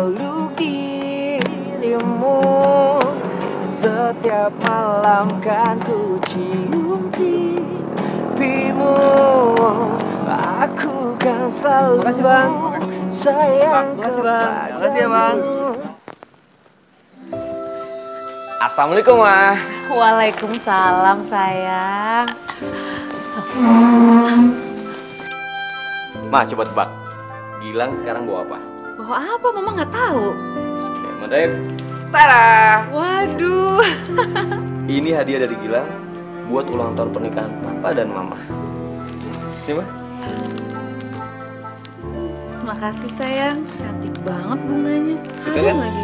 selalu dirimu. Setiap malam kan ku cium pipimu. Aku kan selalu sayang kepadamu. Makasih ya, Bang. Assalamualaikum, Ma. Waalaikumsalam, sayang. Ma, coba tebak. Gilang sekarang bawa apa? Bawa apa? Mama nggak tahu. Modern. Tada! Waduh. Ini hadiah dari Gilang buat ulang tahun pernikahan Papa dan Mama. Ini, Ma. Makasih, sayang. Cantik banget bunganya. Suka kan? Lagi.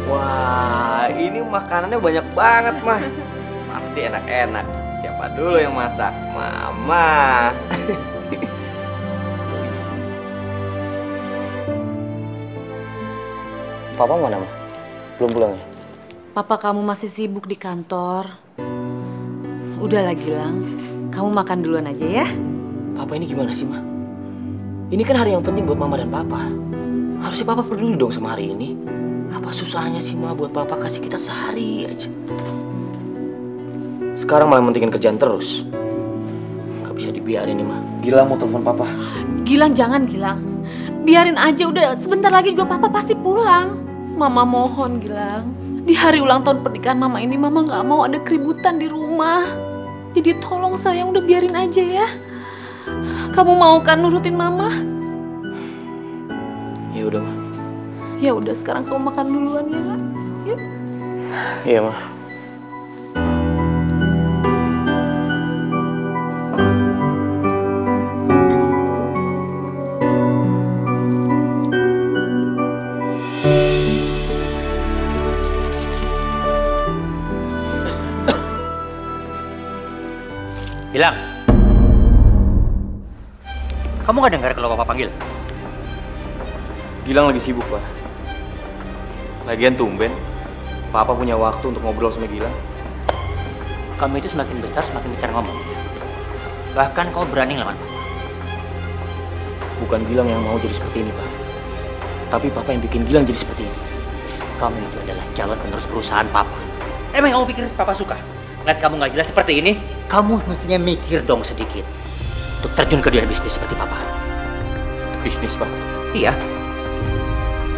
Wah, ini makanannya banyak banget, Ma. Pasti enak-enak. Siapa dulu yang masak? Mama. Papa mana, Ma? Belum pulang ya? Papa kamu masih sibuk di kantor. Udahlah, Gilang. Kamu makan duluan aja ya. Papa ini gimana sih, Ma? Ini kan hari yang penting buat Mama dan Papa. Harusnya Papa peduli dong sama hari ini. Apa susahnya sih, Ma, buat Papa kasih kita sehari aja? Sekarang malah mentingin kerjaan terus. Gak bisa dibiarin nih, Ma. Gilang mau telepon Papa. Gilang, jangan, Gilang. Biarin aja, udah sebentar lagi juga Papa pasti pulang. Mama mohon, Gilang. Di hari ulang tahun pernikahan Mama ini, Mama nggak mau ada keributan di rumah. Jadi tolong sayang, udah biarin aja ya. Kamu mau kan nurutin Mama? Ya udah, Ma. Ya udah, sekarang kamu makan duluan ya. Yuk. Iya, Ma. Gilang, kamu nggak dengar kalau Papa panggil? Gilang lagi sibuk, Pak. Lagian tumben, Papa punya waktu untuk ngobrol sama Gilang. Kamu itu semakin besar semakin bicara ngomong. Bahkan kamu berani ngelawan Papa. Bukan Gilang yang mau jadi seperti ini, Pak. Tapi Papa yang bikin Gilang jadi seperti ini. Kamu itu adalah calon penerus perusahaan Papa. Emang kamu pikir Papa suka? Lihat kamu nggak jelas seperti ini, kamu mestinya mikir dong sedikit. Untuk terjun ke dunia bisnis seperti Papa. Bisnis, Pak. Iya.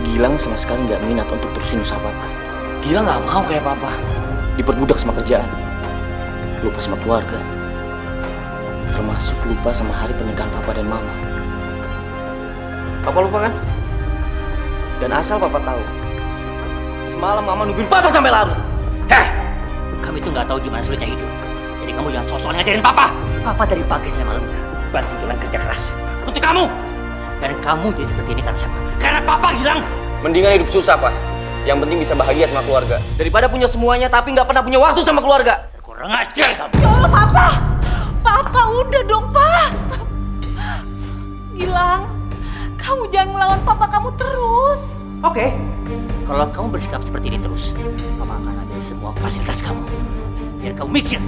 Gilang sama sekali nggak minat untuk terusin usaha Papa. Gilang nggak mau kayak Papa. Diperbudak sama kerjaan. Lupa sama keluarga. Termasuk lupa sama hari pernikahan Papa dan Mama. Papa lupa kan? Dan asal Papa tahu, semalam Mama nungguin Papa sampai larut. Heh! Kamu itu nggak tahu gimana sulitnya hidup. Jadi kamu jangan sok-sok ngajarin Papa. Papa dari pagi sampai malam bantu Gilang kerja keras untuk kamu. Dan kamu jadi seperti ini karena siapa? Karena Papa Gilang. Mendingan hidup susah, Pak. Yang penting bisa bahagia sama keluarga. Daripada punya semuanya tapi nggak pernah punya waktu sama keluarga. Kurang ajar kamu. Ya Allah, Papa. Papa, udah dong, Pak. Gilang, kamu jangan melawan Papa kamu terus. Oke. Kalau kamu bersikap seperti ini terus, Papa akan ambil semua fasilitas kamu. Biar kamu mikir.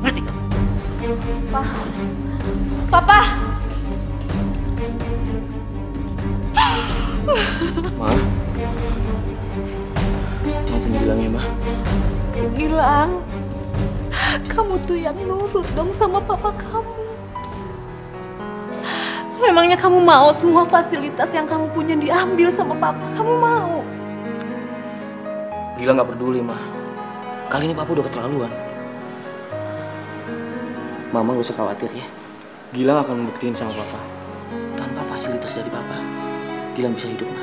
Ngerti kamu? Papa. Ma, maafin Gilang ya, Ma. Gilang, kamu tuh yang nurut dong sama Papa kamu. Memangnya kamu mau semua fasilitas yang kamu punya diambil sama Papa? Kamu mau? Gilang nggak peduli, Ma. Kali ini Papa udah keterlaluan. Mama gak usah khawatir ya. Gilang akan membuktiin sama Papa. Tanpa fasilitas dari Papa, Gilang bisa hidup, Ma.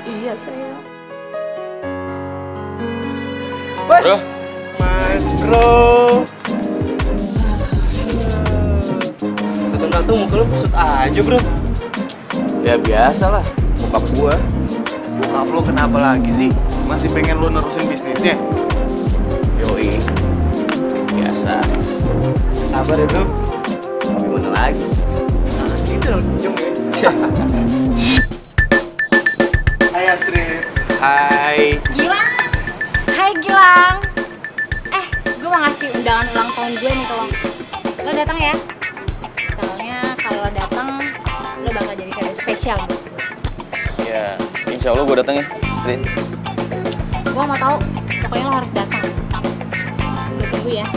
Iya, sayang. Bro. Maestro. Datang-datang muka lu kusut aja, Bro. Ya biasa lah, bokap gua. Bokap lo kenapa lagi sih? Masih pengen lo nerusin bisnisnya? Yoi. Biasa. Sabar ya, Bro. Gimana lagi? Nah, gitu dong, senyum ya. Hai, Astrid. Hai. Gilang. Hai Gilang. Gue mau ngasih undangan ulang tahun gue nih ke lo. Lo datang ya. Soalnya kalau lo datang, lo bakal jadi kado spesial buat gue. Ya, insya Allah gue datang ya, Street. Gue mau tahu, pokoknya lo harus datang. Gue tunggu ya.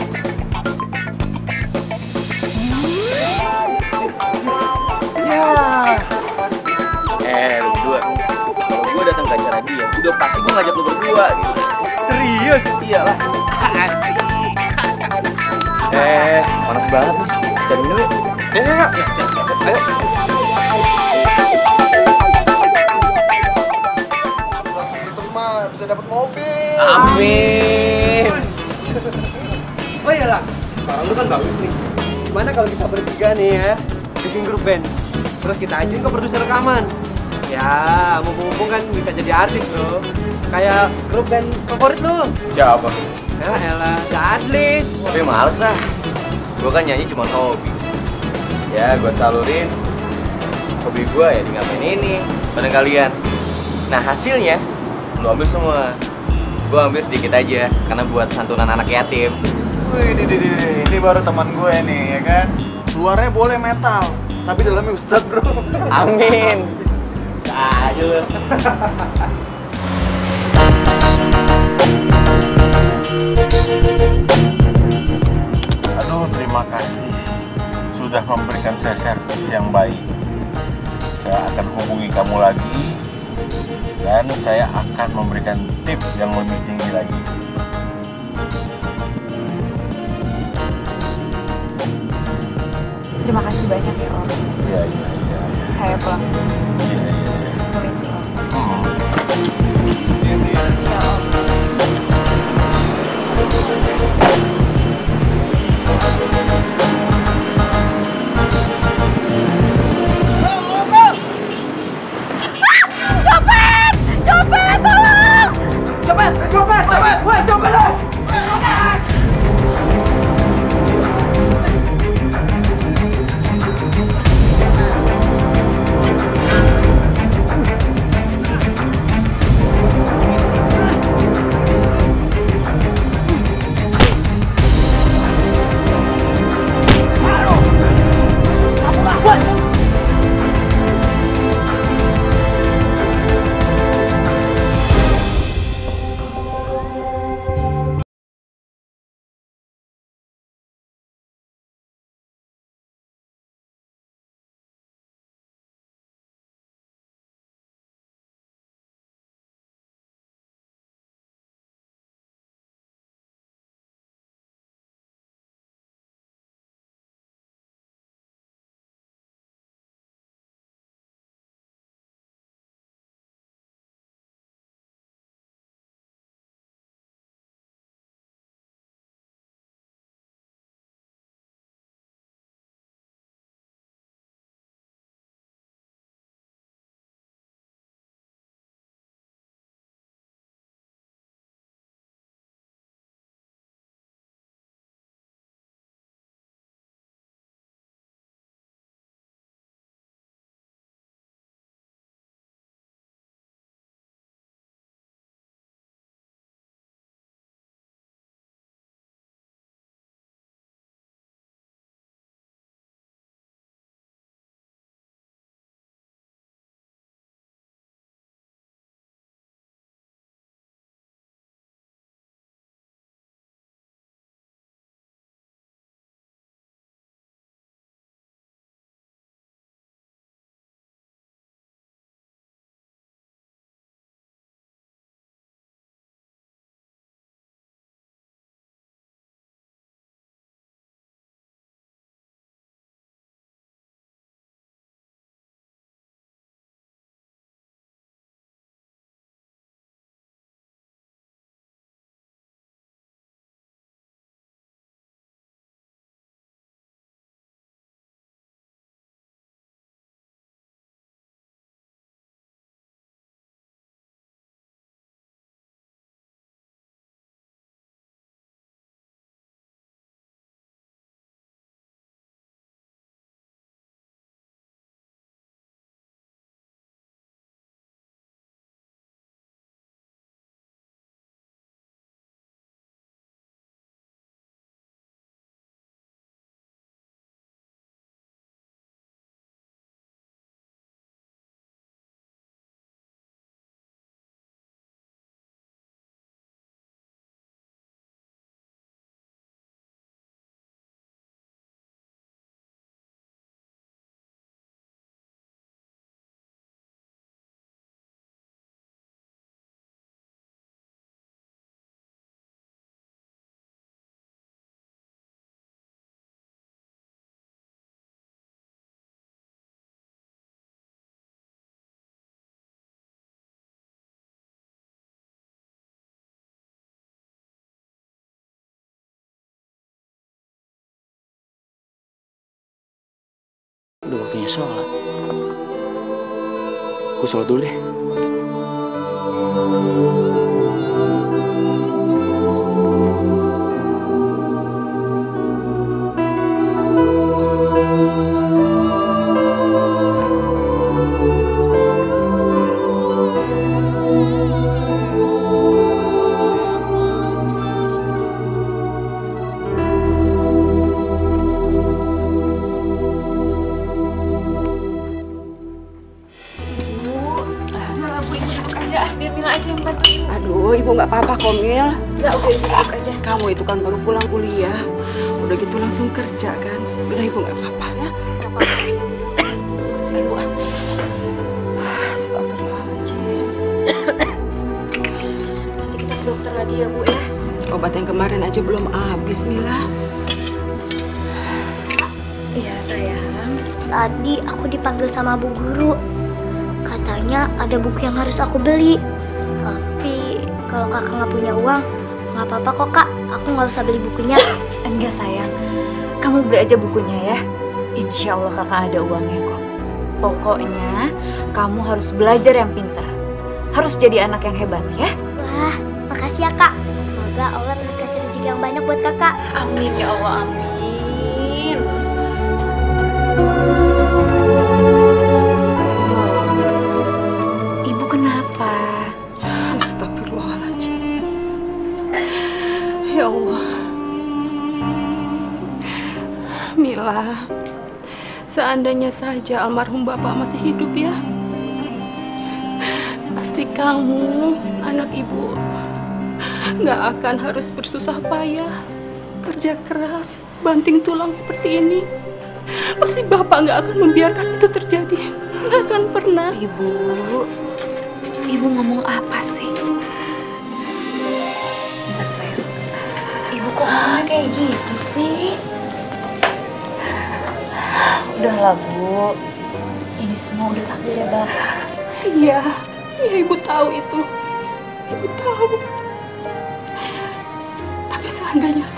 Lu berdua, kalau gue datang ke acara dia, udah pasti gue ngajak lu berdua gitu. Serius? Iyalah. Asik. Panas banget nih. Cari dulu yuk. Ya, siap. Ayo. Itu mah bisa dapat mobil. Amin. Oh iya lah, suara lu kan bagus nih. Gimana kalau kita bertiga nih ya, bikin grup band, terus kita ajuin ke produser rekaman. Ya, mumpung-mumpung kan bisa jadi artis bro. Kayak grup band favorit lu. Siapa? Ya elah, Adlis. Tapi males ah. Gue kan nyanyi cuma hobi. Ya, gue salurin hobi gue ya di ngapain ini bareng kalian. Nah hasilnya lu ambil semua. Gue ambil sedikit aja karena buat santunan anak yatim. Wih, ini baru teman gue nih, ya kan? Luarnya boleh metal, tapi dalamnya ustadz bro. Amin. Aja lu. Aduh, terima kasih sudah memberikan saya servis yang baik. Saya akan hubungi kamu lagi dan saya akan memberikan tip yang lebih tinggi lagi. Terima kasih banyak ya Om. Iya. Saya pulang. Iya. Permisi Om. Iya. Ya Om. waktunya sholat. Gue sholat dulu deh. Aduh, ibu nggak apa-apa kok, Mil. Enggak, udah ibu duduk aja. Kamu itu kan baru pulang kuliah. Udah gitu langsung kerja kan. Udah ibu nggak apa-apa ya. Kursi ibu. Astagfirullahaladzim. Nanti kita ke dokter lagi ya, Bu ya. Obat yang kemarin aja belum habis, Mila. Iya, sayang. Tadi aku dipanggil sama bu guru. Katanya ada buku yang harus aku beli. Tapi kalau kakak nggak punya uang, nggak apa-apa kok kak. Aku nggak usah beli bukunya. Enggak sayang, kamu beli aja bukunya ya. Insya Allah kakak ada uangnya kok. Pokoknya kamu harus belajar yang pintar. Harus jadi anak yang hebat ya. Wah, makasih ya kak. Semoga Allah terus kasih rezeki yang banyak buat kakak. Amin ya Allah, amin. Ibu kenapa? Astagfirullahaladzim. Ya Allah. Mila, seandainya saja almarhum bapak masih hidup ya, pasti kamu, anak ibu, nggak akan harus bersusah payah, kerja keras, banting tulang seperti ini. Pasti bapak nggak akan membiarkan itu terjadi. Nggak akan pernah. Ibu ngomong apa sih? Bentar sayang. Ibu kok ngomongnya kayak gitu sih? Udahlah Bu, ini semua udah takdirnya Bapak. Iya, iya ibu tahu itu. Ibu tahu. Tapi seandainya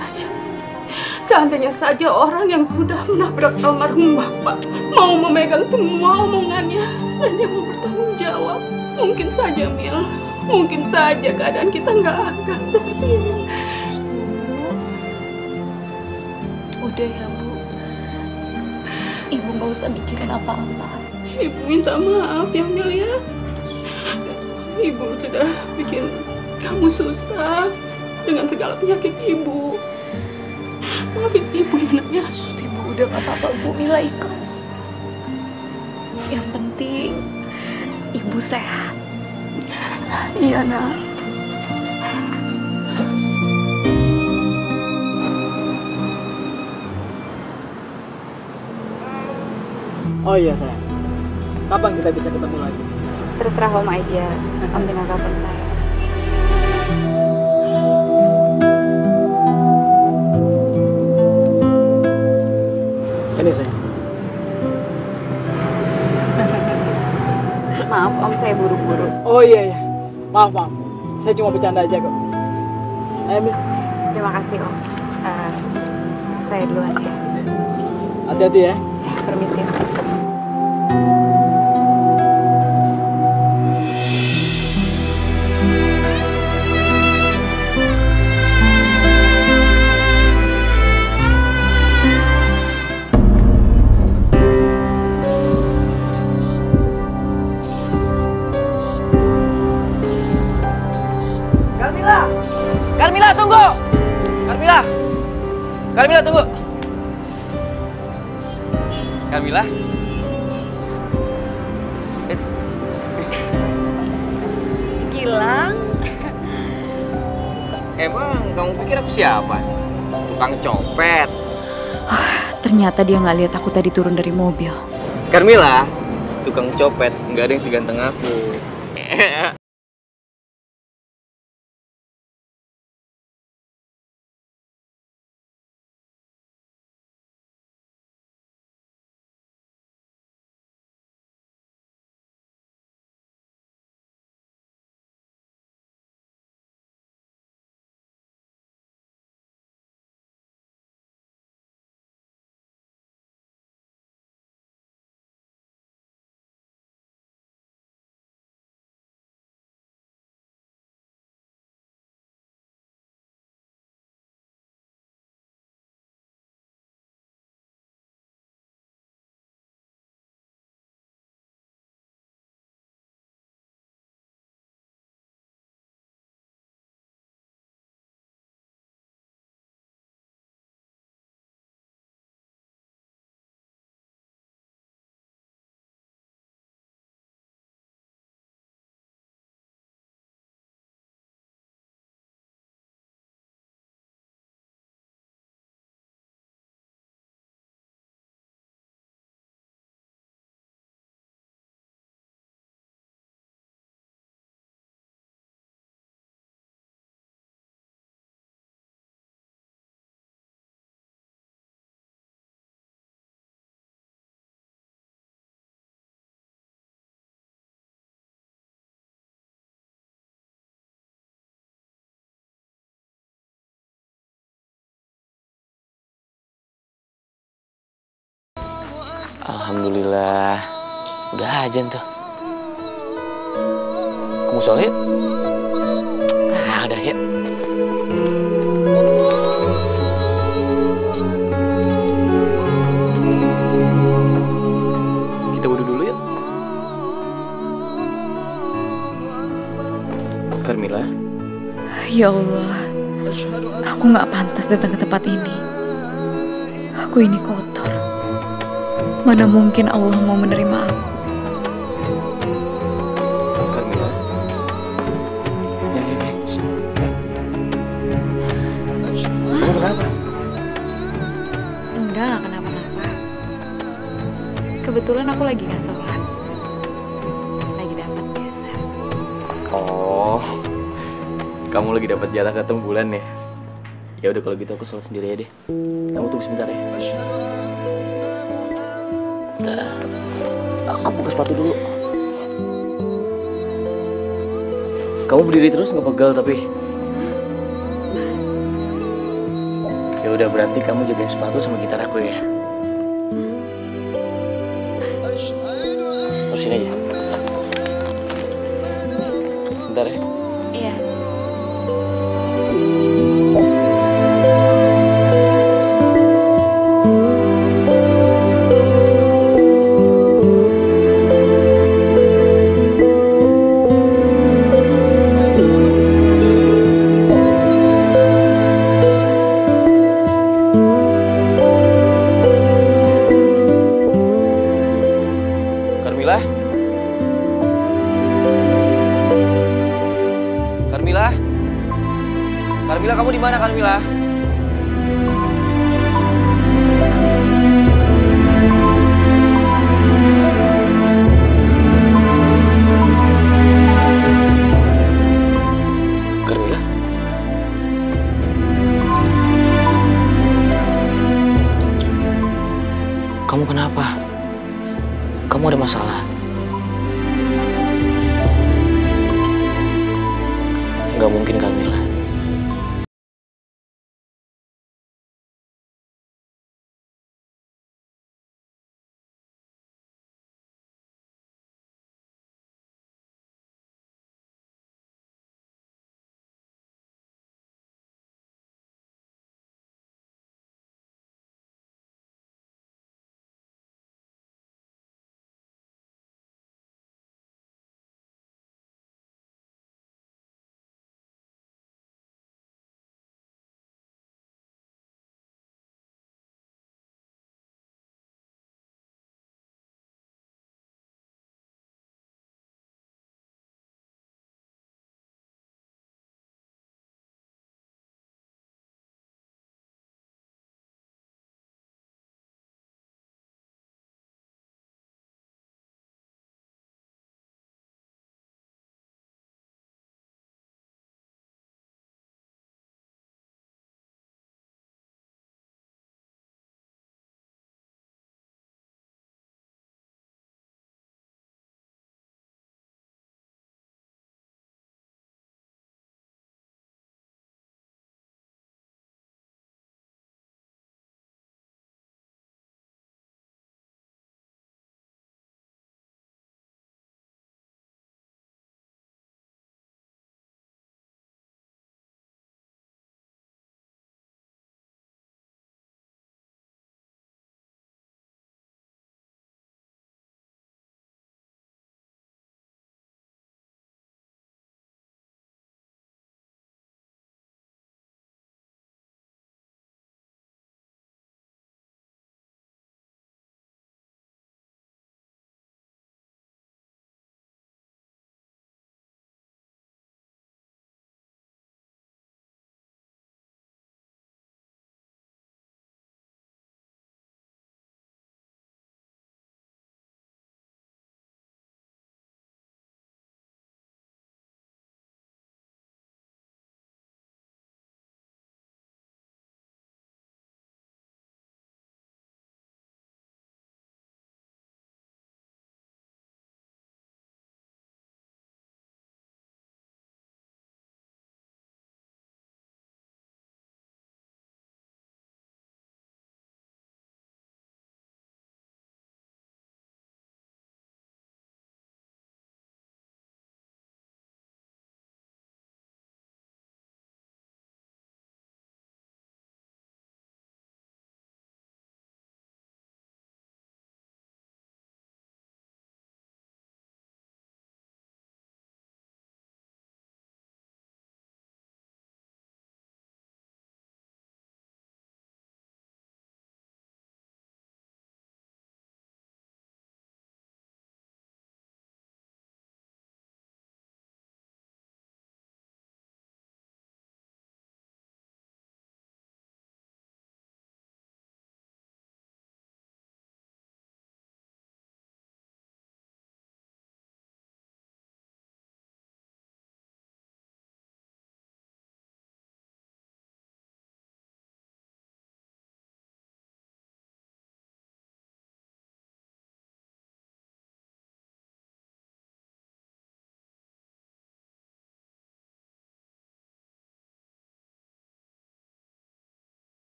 saja orang yang sudah menabrak almarhum bapak mau memegang semua omongannya dan dia mau bertanggung jawab, mungkin saja Mil, mungkin saja keadaan kita nggak akan seperti ini. Bu, udah ya Bu. Ibu nggak usah mikirin apa-apa. Ibu minta maaf ya Mil ya. Ibu sudah bikin kamu susah dengan segala penyakit ibu. Maafin ibu ya nak ya. Ibu udah nggak apa-apa Bu, Mila ikhlas. Yang penting Ibu sehat. Iya nak. Oh iya sayang, kapan kita bisa ketemu lagi? Terserah Om aja, Om tinggal kapan saya. Ini sayang. Maaf Om, saya buru-buru. Oh iya, maaf. Saya cuma bercanda aja kok. Ayo Mil, Terima kasih Om. Saya duluan ya. hati-hati ya. Permisi Om. Carmila tunggu! Carmila tunggu! Carmila? Gilang, Emang kamu pikir aku siapa? Tukang copet. Ternyata dia nggak lihat aku tadi turun dari mobil. Carmila, tukang copet, nggak ada yang seganteng aku. Alhamdulillah. Udah ajan tuh. Kamu sholat yuk. Udah yuk. Kita wudhu dulu yuk. Carmilla. Ya Allah, aku nggak pantas datang ke tempat ini. Aku ini kotor. Mana mungkin Allah mau menerima aku. Carmilla. Kamu kenapa? Enggak kenapa-napa. Kebetulan aku lagi nggak sholat. Lagi dapat biasa. Oh, kamu lagi dapat jatah ketemu bulan ya? Ya udah kalau gitu aku sholat sendiri ya deh. Kamu tunggu sebentar ya. Bentar. Aku buka sepatu dulu. Kamu berdiri terus nggak pegal tapi. Ya udah berarti kamu jagain sepatu sama gitar aku ya. Terus sini aja. Sebentar ya. Iya. Carmilla? Carmilla? Carmilla, kamu di mana, Carmilla? Carmilla? Kamu kenapa? Kamu ada masalah? Nggak mungkin, Carmilla.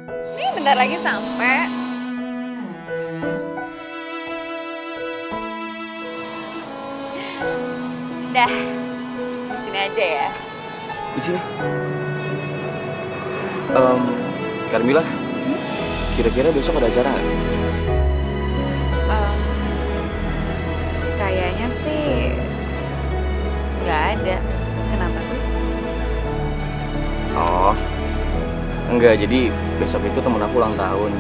Nih bentar lagi sampai. Dah, di sini aja ya. Di sini. Carmilla, kira-kira besok ada acara nggak? Kayaknya sih nggak ada. Kenapa tuh? Oh, enggak. Jadi besok itu temen aku ulang tahun.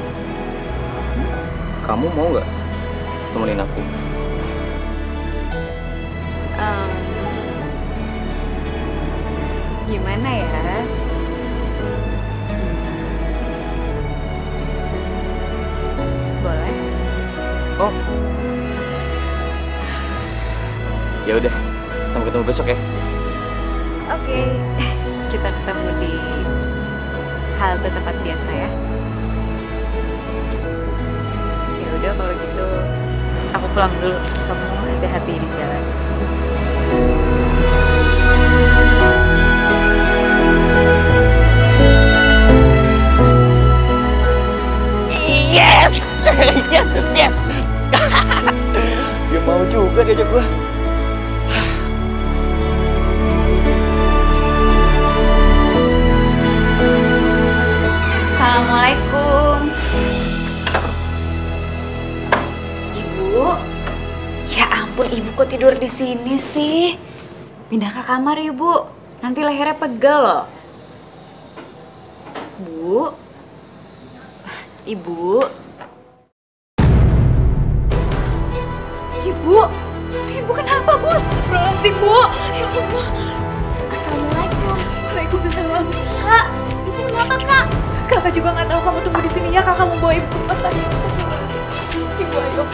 Kamu mau nggak temenin aku? Gimana ya? Boleh. Oh. Ya udah, sampai ketemu besok ya. Oke. Kita ketemu di halte tempat biasa ya. Ya udah kalau gitu aku pulang dulu. Kamu hati-hati di jalan. Yes! Yes! Yes! Dia mau juga diajak gua. Assalamualaikum. Ibu. Ya ampun, Ibu kok tidur di sini sih? Pindah ke kamar, Ibu. Nanti lehernya pegel loh. Bu. Ibu. Ibu. Ibu kenapa, Bu? Astagfirullahaladzim, Bu. Ya Allah. Assalamualaikum. Waalaikumsalam. Kak, itu kenapa kak? Kakak juga nggak tahu, kamu tunggu di sini ya. Kakak mau bawa Ibu ke rumah sakit. Ibu, ayo.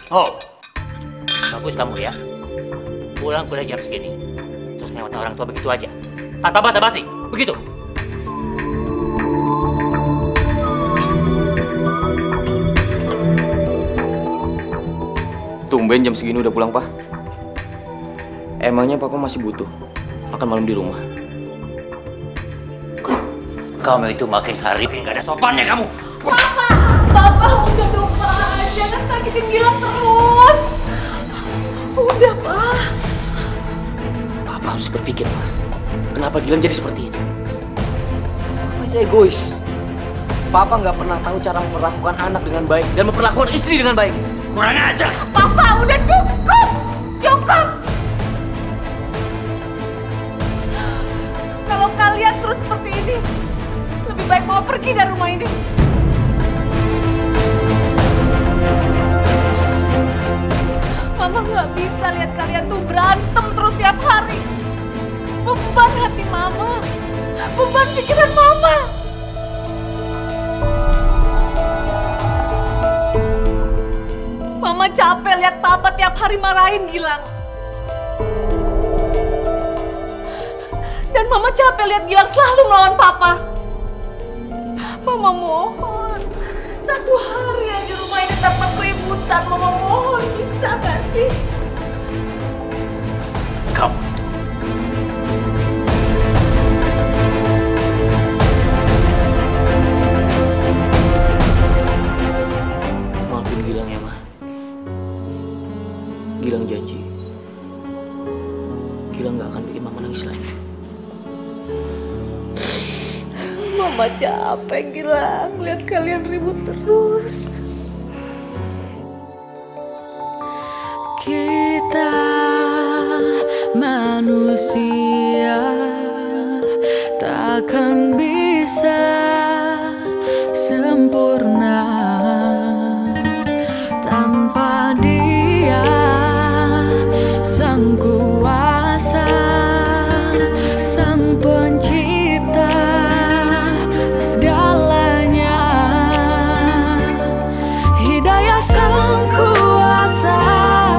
Oh, bagus kamu ya. Pulang kuliah jam segini, terus ngelewatin orang tua begitu aja, tanpa basa-basi, begitu. Tumben jam segini udah pulang, Pak. Emangnya Papa masih butuh makan malam di rumah? Kamu itu makin hari nggak ada sopannya kamu. Papa, udah dong, Pak. Jangan sakitin Gilang terus. Udah, Pak. Papa harus berpikir, Pak. Kenapa Gilang jadi seperti ini? Papa itu egois. Papa nggak pernah tahu cara memperlakukan anak dengan baik dan memperlakukan istri dengan baik. Kurang ajar. Papa, udah cukup. Cukup. Kalau kalian terus seperti ini, lebih baik mau pergi dari rumah ini. Mama nggak bisa lihat kalian tuh berantem terus tiap hari. Beban hati Mama, beban pikiran Mama. Mama capek lihat Papa tiap hari marahin Gilang. Dan Mama capek lihat Gilang selalu melawan Papa. Mama mohon, satu hari aja rumah ini tanpa keributan. Mama mohon, bisa gak sih? Kamu itu. Maafin Gilang ya, Ma. Gilang janji. Gilang gak akan bikin Mama nangis lagi. Mama capek Gilang, lihat kalian ribut terus. Kita manusia takkan bisa sempurna tanpa Dia Sang Kuasa, Sang Pencipta segalanya. Hidayah Sang Kuasa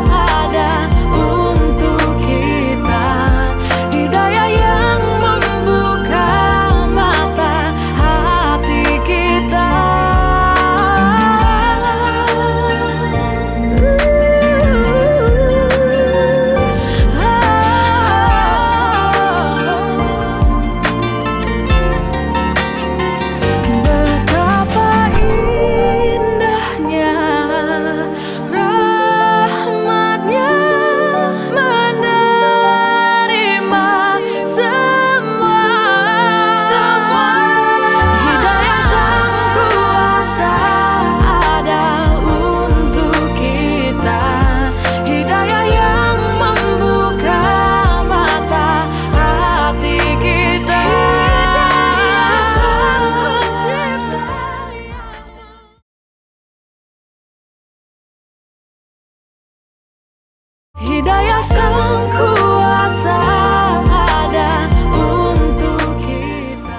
ada untuk kita, hidayah yang membuka mata Hidayah Sang Kuasa ada untuk kita.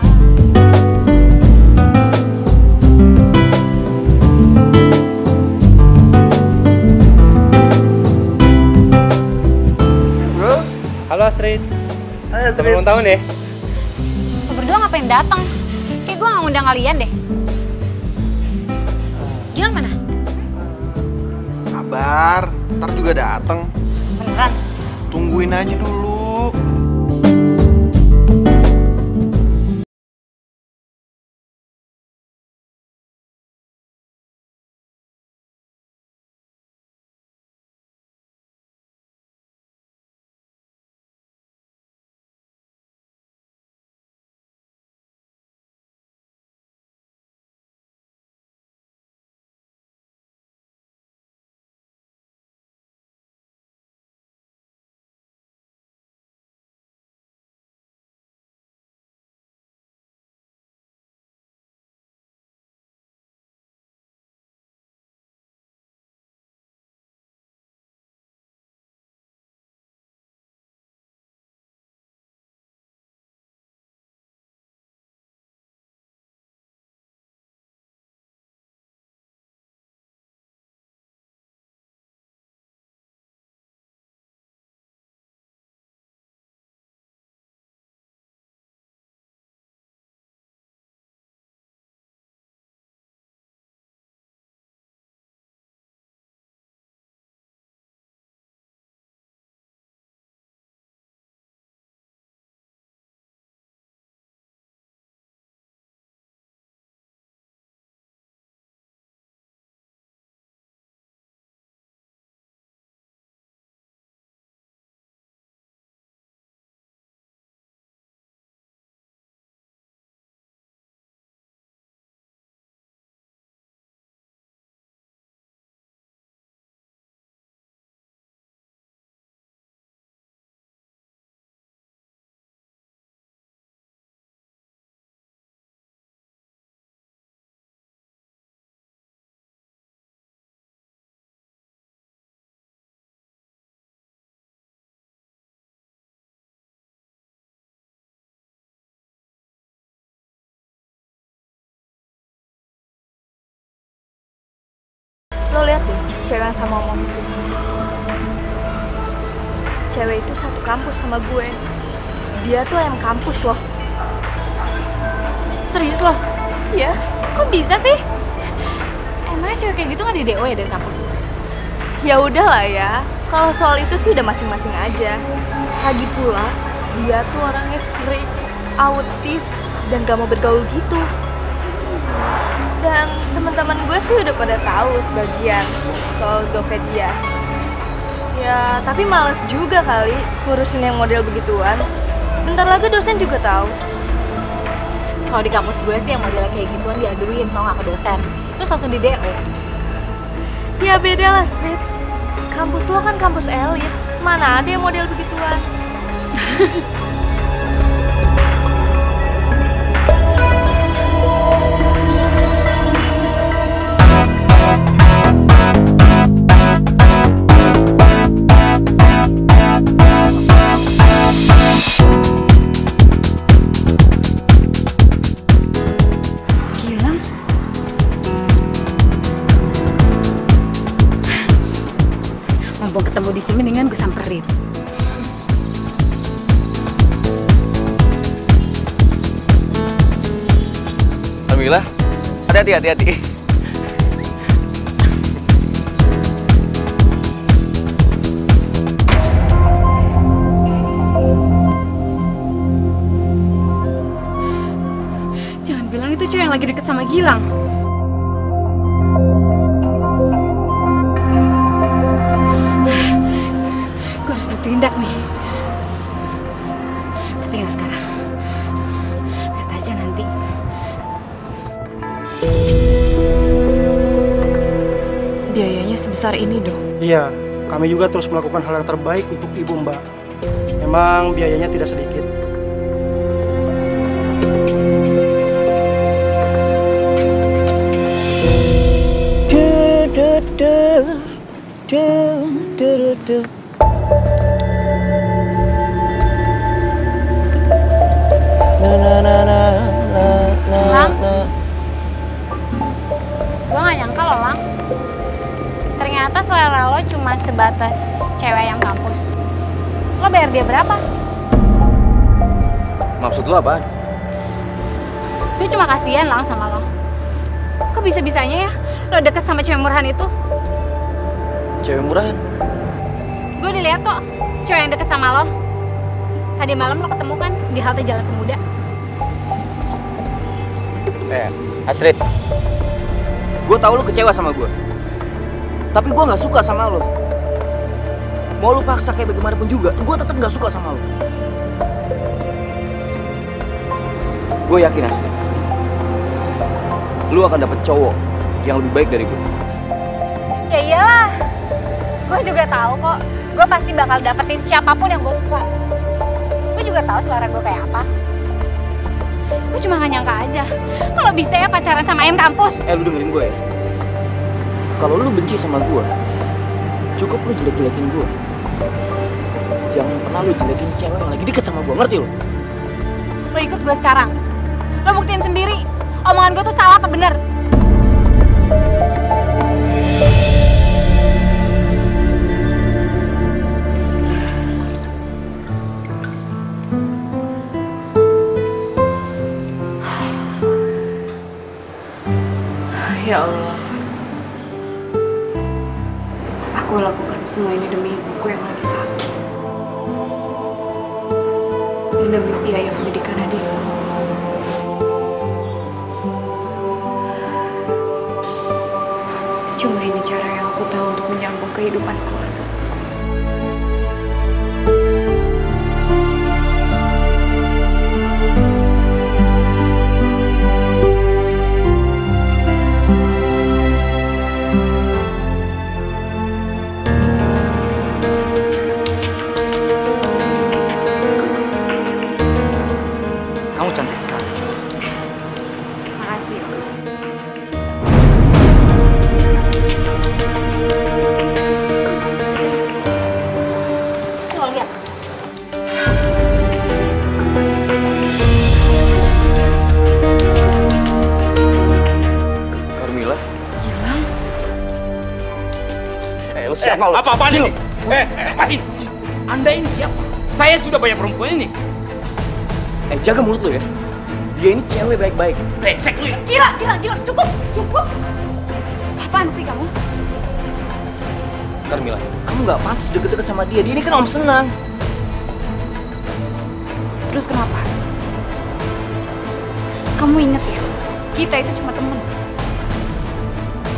Bro, halo Astrid. Selamat ulang tahun ya. Lo berdua ngapain datang? Kayak gue gak ngundang kalian deh. Gilang mana? Sabar, ntar juga dateng. Beneran? Tungguin aja dulu. Lo lihat deh, cewek yang sama Om itu. Cewek itu satu kampus sama gue. Dia tuh ayam kampus loh. Serius loh? Iya. Kok bisa sih? Emangnya cewek kayak gitu gak di DO ya dari kampus? Ya udahlah ya. Kalau soal itu sih udah masing-masing aja. Lagi pula, dia tuh orangnya freak, autis, dan gak mau bergaul gitu. Dan teman-teman gue sih udah pada tahu sebagian soal dompet dia. Ya, tapi males juga kali ngurusin yang model begituan. Bentar lagi dosen juga tahu. Kalau di kampus gue sih yang model kayak gituan diaduin tau gak ke dosen. Terus langsung di DO. Ya beda lah, Street. Kampus lo kan kampus elit. Mana ada yang model begituan? Mumpung ketemu di sini, mendingan gue samperin. Alhamdulillah. Hati-hati. Jangan bilang itu cewek yang lagi deket sama Gilang. Gue harus bertindak nih. Tapi nggak sekarang. Lihat aja nanti. Biayanya sebesar ini, Dok. Iya, kami juga terus melakukan hal yang terbaik untuk Ibu Mbak. Memang biayanya tidak sedikit. Lang, gue gak nyangka loh Lang. Ternyata selera lo cuma sebatas cewek yang kampus. Lo bayar dia berapa? Maksud lo apaan? Gue cuma kasihan Lang sama lo. Kok bisa-bisanya ya lo deket sama cewek murahan itu? Cewek murahan? Gue dilihat kok cewek yang deket sama lo. Tadi malam lo ketemu kan di halte Jalan Pemuda. Astrid, gue tahu lo kecewa sama gue. Tapi gue nggak suka sama lo. Mau lo paksa kayak bagaimanapun juga, gue tetap nggak suka sama lo. Gue yakin Astrid, lo akan dapet cowok yang lebih baik dari gue. Ya iyalah, gue juga tahu kok. Gue pasti bakal dapetin siapapun yang gue suka. Gue juga tahu selera gue kayak apa. Gue cuma gak nyangka aja kalau bisa ya pacaran sama ayam kampus. Lu dengerin gue ya. Kalau lu benci sama gue, cukup lu jelek-jelekin gue. Jangan pernah lu jelekin cewek yang lagi deket sama gue, ngerti lu? Lo ikut gue sekarang. Lo buktiin sendiri, omongan gue tuh salah apa bener? Ya Allah, aku lakukan semua ini demi ibuku yang lagi sakit dan demi biaya pendidikan adikku. Cuma ini cara yang aku tahu untuk menyambung kehidupan keluarga. Kamu cantik sekali. Makasih. Lo lihat. Carmilla? Hilang? Lu siapa lu? Apa-apaan ini? Lepasin! Anda ini siapa? Saya sudah banyak perempuan ini. Jaga mulut lu ya. Dia ini cewek baik-baik. Brengsek lu ya. Gila, cukup. Apaan sih kamu? Carmilla, kamu nggak pantas deket-deket sama dia. Dia ini kan om senang. Terus kenapa? Kamu inget ya, kita itu cuma temen.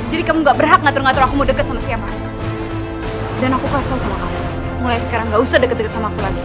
Jadi kamu gak berhak ngatur-ngatur aku mau deket sama siapa. Dan aku kasih tau sama kamu, mulai sekarang gak usah deket-deket sama aku lagi.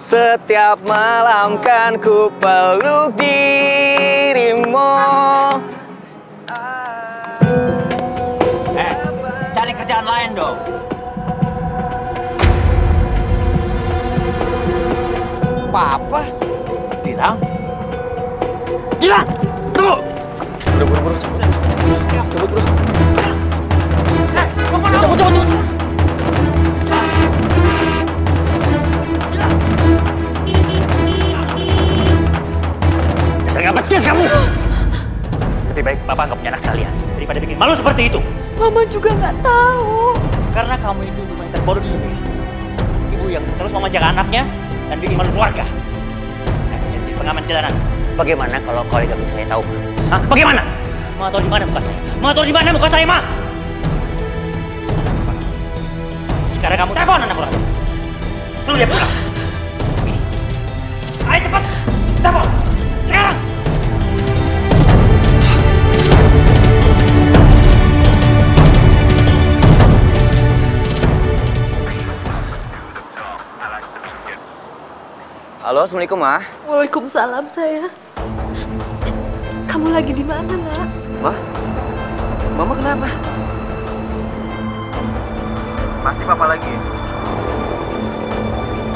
Setiap malam kan ku peluk dirimu. apa-apa. Gilang? Gilang! Tunggu! Udah buru-buru cabut. Cabut bro. Cabut. Dasar nggak becus kamu! Lebih baik Bapak nggak punya anak sekalian daripada bikin malu seperti itu. Mama juga nggak tahu. Karena kamu itu ibu yang terbodoh di dunia. Ibu yang terus memanjakan anaknya dan bikin malu keluarga. Jadi pengamen jalanan. Bagaimana kalau kolega saya tahu? Hah? Bagaimana? Mau tahu di mana muka saya? Mau tahu di mana muka saya, Ma? Sekarang kamu telepon anak buah. Suruh dia pulang. Ini. Ayo cepat. Telepon. Sekarang. Halo, assalamualaikum Ma. Waalaikumsalam sayang. Kamu lagi di mana nak? Ma, Mama kenapa? Pasti Papa lagi.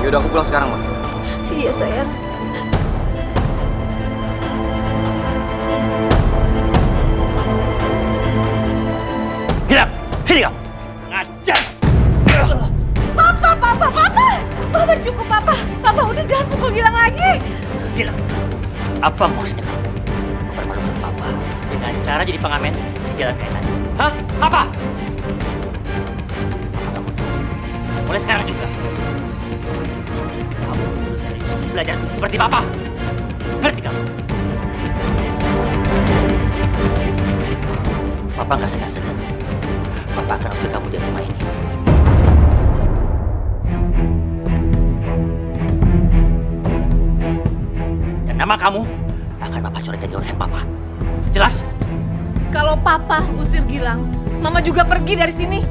Yaudah aku pulang sekarang Ma. Iya sayang. Gilang, sini kamu. Ngajar. Papa cukup Papa. Papa udah jangan pukul Gilang lagi. Gilang, apa maksudnya kamu? Mempermalukan Papa dengan cara jadi pengamen di jalan kayak tadi. Hah? Apa? Papa kamu mulai sekarang juga. Kamu harus serius belajar seperti Papa. Ngerti kamu? Papa nggak segan-segan. Papa akan usir kamu dari rumah ini. Dan nama kamu akan Papa coret dari urusan Papa. Jelas? Kalau Papa usir Gilang, Mama juga pergi dari sini.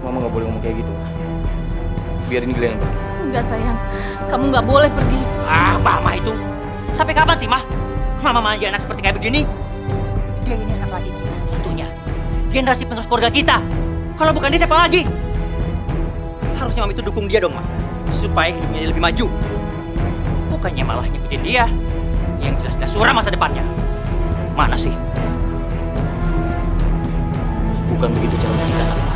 Mama nggak boleh ngomong kayak gitu. Biarin Gilang yang pergi. Enggak sayang, kamu nggak boleh pergi. Ah, Mama itu. Sampai kapan sih, Mah? Mama manja anak seperti kayak begini? Dia ini anak lagi kita satu-satunya. Generasi penerus keluarga kita. Kalau bukan dia siapa lagi? Harusnya Mama itu dukung dia dong, Mah. Supaya hidupnya dia lebih maju. Bukannya malah ngikutin dia. Yang jelas-jelas suram masa depannya. Mana sih? Bukan begitu cara mendidik anak, Ma.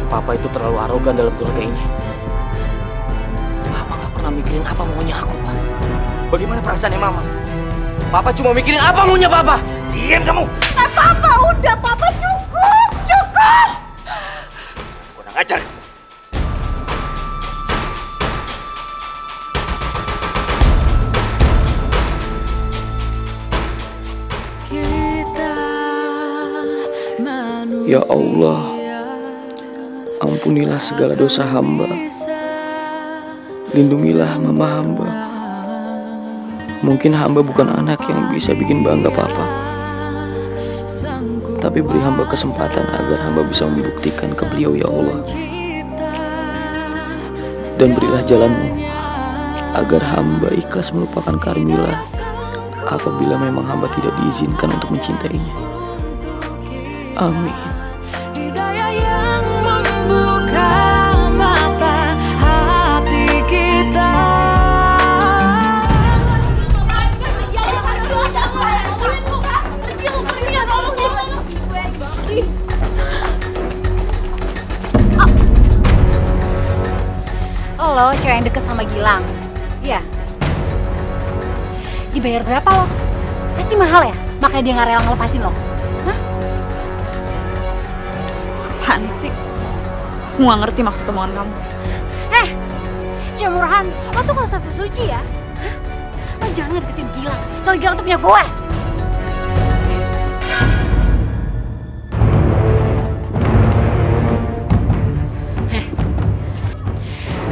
Papa itu terlalu arogan dalam keluarga ini. Papa nggak pernah mikirin apa maunya aku, Pak. Bagaimana perasaannya Mama? Papa cuma mikirin apa maunya Papa. Diam kamu! Papa udah, Papa cukup. Kurang ajar. Ya Allah, ampunilah segala dosa hamba. Lindungilah mama hamba. Mungkin hamba bukan anak yang bisa bikin bangga Papa. Tapi beri hamba kesempatan agar hamba bisa membuktikan ke beliau ya Allah. Dan berilah jalanmu agar hamba ikhlas melupakan Carmila apabila memang hamba tidak diizinkan untuk mencintainya. Amin. Hidayah yang membuka mata hati kita. Lo cewek yang deket sama Gilang. Iya. Dibayar berapa lo? Pasti mahal ya? Makanya dia nggak rela ngelepasin lo. Apaan sih? Aku nggak ngerti maksud omongan kamu. Cewek murahan, lo tuh gak usah sesuci ya. Hah? Lo jangan deketin Gilang, soal Gilang tuh punya gue.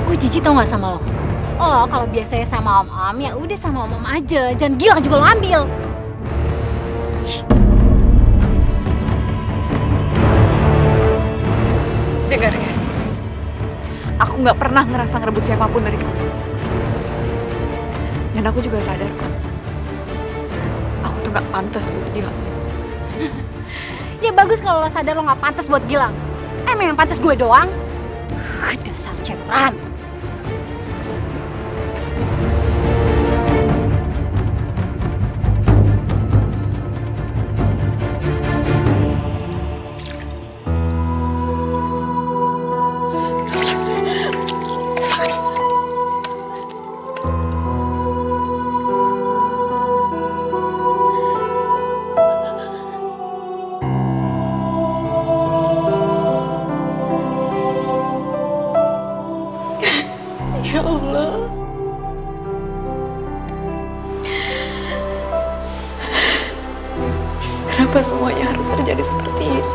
Gue jijik tau gak sama lo? Oh, kalau biasanya sama om-om ya udah sama om-om aja. Jangan Gilang juga lo ambil. Dengar ya, aku nggak pernah ngerasa ngerebut siapapun dari kamu. Dan aku juga sadar kok, aku tuh nggak pantas buat Gilang. Ya bagus kalau lo sadar lo nggak pantas buat Gilang. Emang yang pantas gue doang. Dasar ceperan. Ya Allah. Kenapa semuanya harus terjadi seperti ini?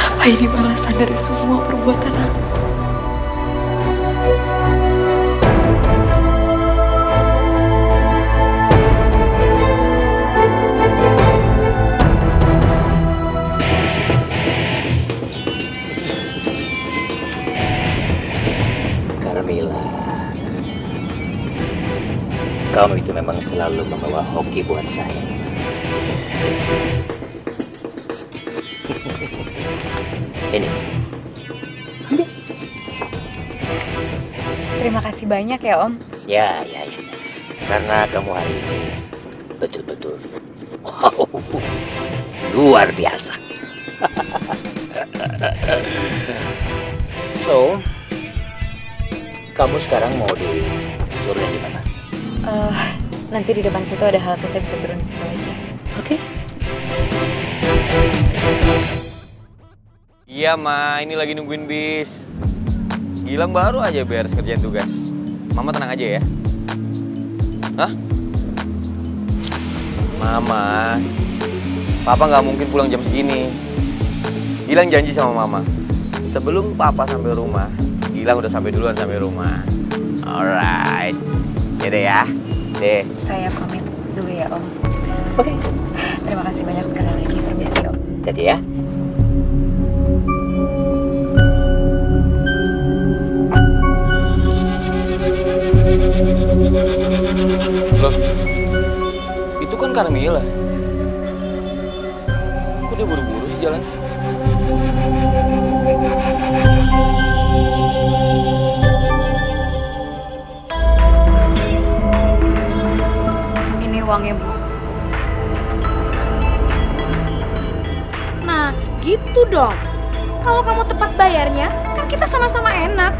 Apa ini balasan dari semua perbuatan aku? Carmilla, kamu itu memang selalu membawa hoki buat saya. Ini. Terima kasih banyak ya Om. Ya. Karena kamu hari ini betul-betul wow, luar biasa. So, kamu sekarang mau diturunin di mana? Nanti di depan situ ada halte, saya bisa turun di situ aja. Oke. Iya, Ma, ini lagi nungguin bis. Gilang baru aja beres kerjaan tugas. Mama tenang aja ya. Hah? Mama, Papa nggak mungkin pulang jam segini. Gilang janji sama Mama, sebelum Papa sampai rumah, Gilang udah sampai duluan sampai rumah. Alright. Yaudah ya. Deh. Saya pamit dulu ya Om. Oke. Terima kasih banyak sekali lagi. Permisi Om. Jadi ya. Loh, itu kan Carmilla. Kok dia buru-buru sih jalan? Ini uangnya Bu. Nah, gitu dong. Kalau kamu tepat bayarnya, kan kita sama-sama enak.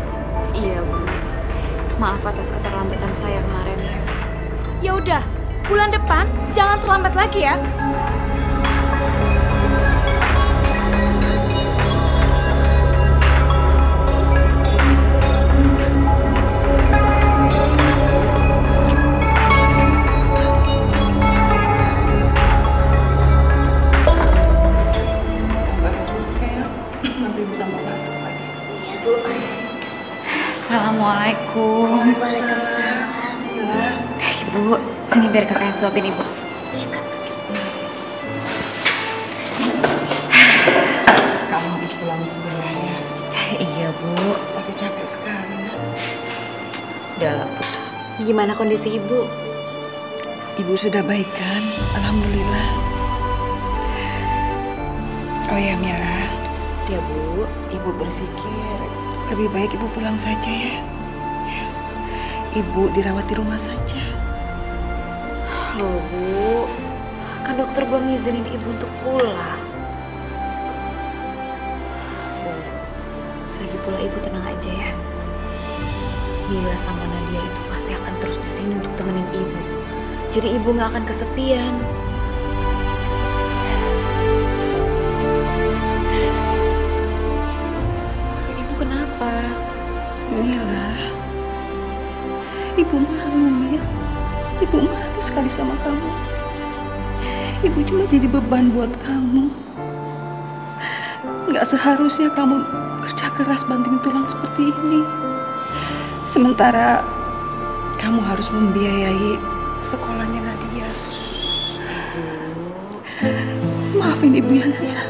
Iya Bu. Maaf atas keterlambatan saya kemarin ya. Ya udah, bulan depan jangan terlambat lagi ya. Assalamualaikum. Waalaikumsalam. Ibu, sini biar kakak yang suapin Ibu. Kamu habis pulang dulu ya. Iya Bu. Pasti capek sekali. Udah lah Bu. Gimana kondisi Ibu? Ibu sudah baik kan? Alhamdulillah. Oh ya Mila. Ya Bu. Ibu berpikir lebih baik Ibu pulang saja ya. Ibu dirawat di rumah saja. Loh Bu, kan dokter belum ngizinin Ibu untuk pulang. Bu, lagi pula Ibu tenang aja ya. Mila sama Nadia itu pasti akan terus di sini untuk temenin Ibu. Jadi Ibu nggak akan kesepian. Ibu kenapa? Mila, Ibu malu Mil. Ibu malu sekali sama kamu. Ibu cuma jadi beban buat kamu. Nggak seharusnya kamu kerja keras banting tulang seperti ini. Sementara kamu harus membiayai sekolahnya Nadia. Maafin Ibu ya Naya.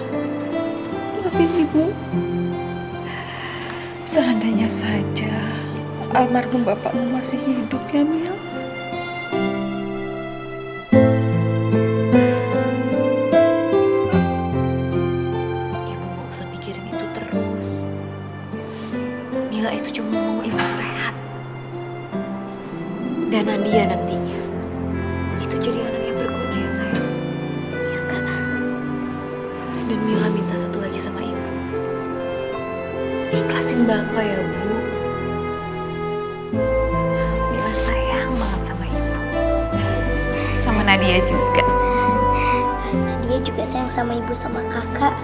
Maafin Ibu. Seandainya saja almarhum bapakmu masih hidup ya Mil. Ikhlasin Bapak ya, Bu. Mila sayang banget sama Ibu. Sama Nadia juga. Nadia juga sayang sama Ibu sama Kakak.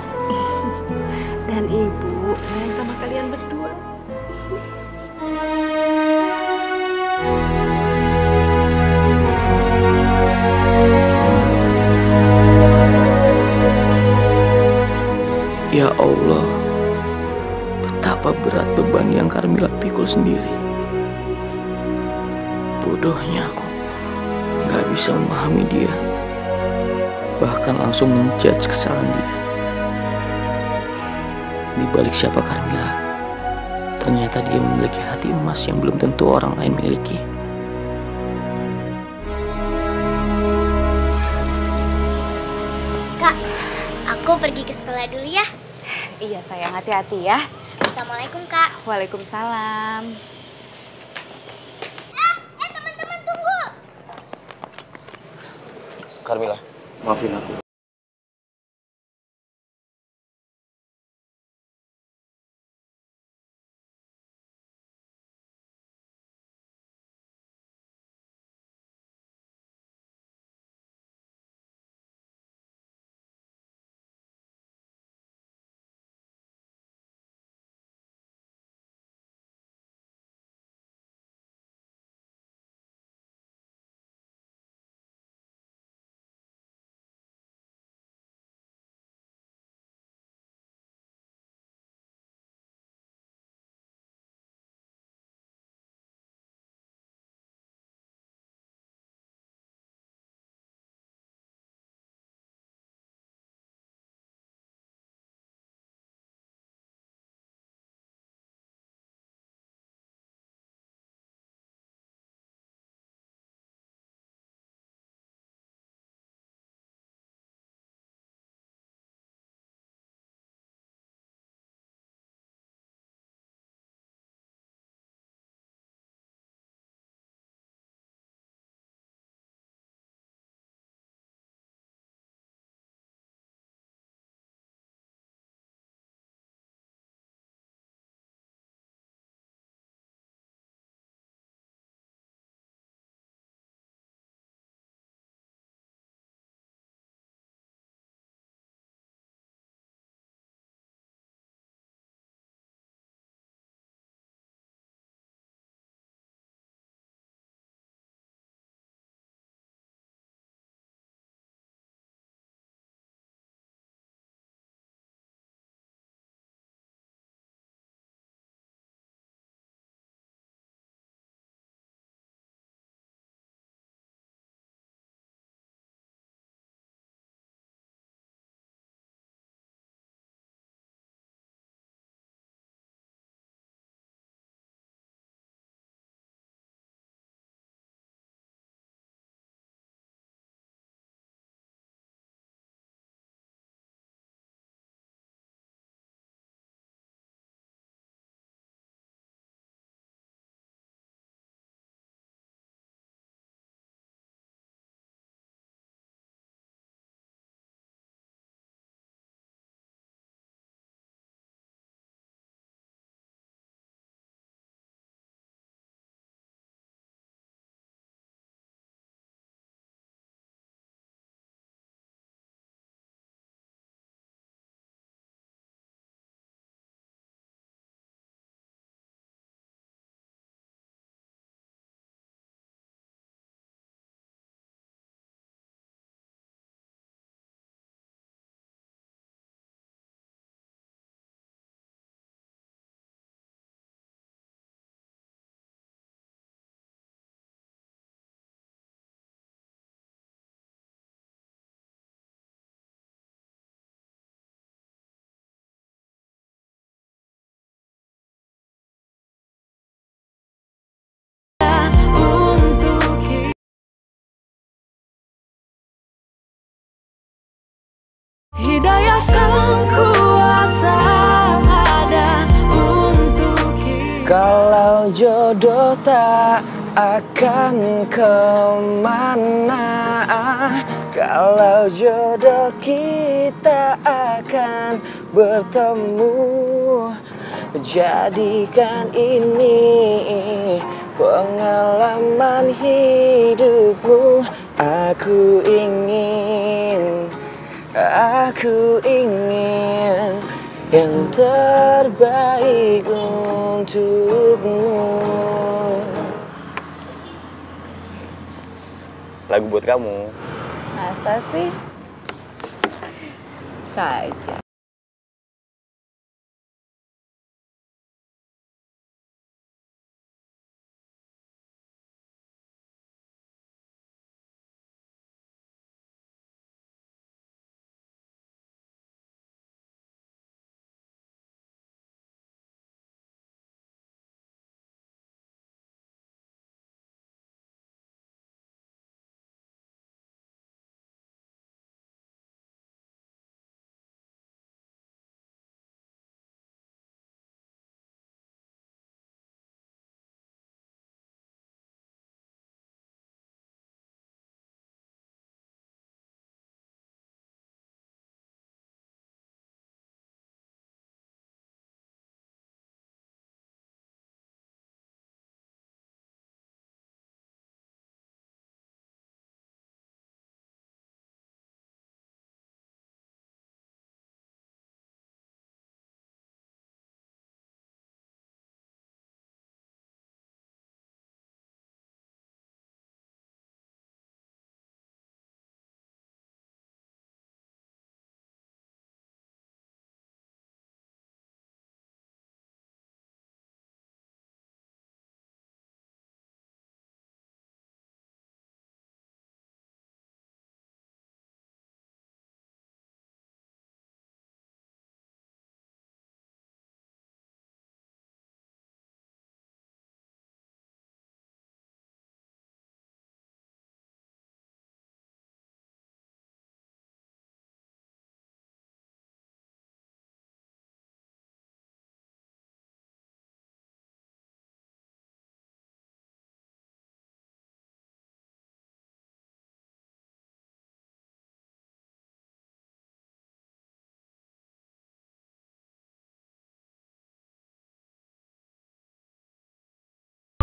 Dan Ibu sayang sama kalian berdua. Ya Allah, betapa berat beban yang Karmila pikul sendiri. Bodohnya aku, gak bisa memahami dia, bahkan langsung menjudge kesalahan dia. Di balik siapa Karmila, ternyata dia memiliki hati emas yang belum tentu orang lain miliki. Kak, aku pergi ke sekolah dulu ya. Iya sayang, hati-hati ya. Assalamualaikum Kak. Waalaikumsalam. Teman-teman tunggu. Karmila, maafin aku. Hidayah sang kuasa ada untuk kita. Kalau jodoh tak akan kemana, kalau jodoh kita akan bertemu Jadikan ini pengalaman hidupmu. Aku ingin yang terbaik untukmu. Lagu buat kamu. Masa sih? Saja.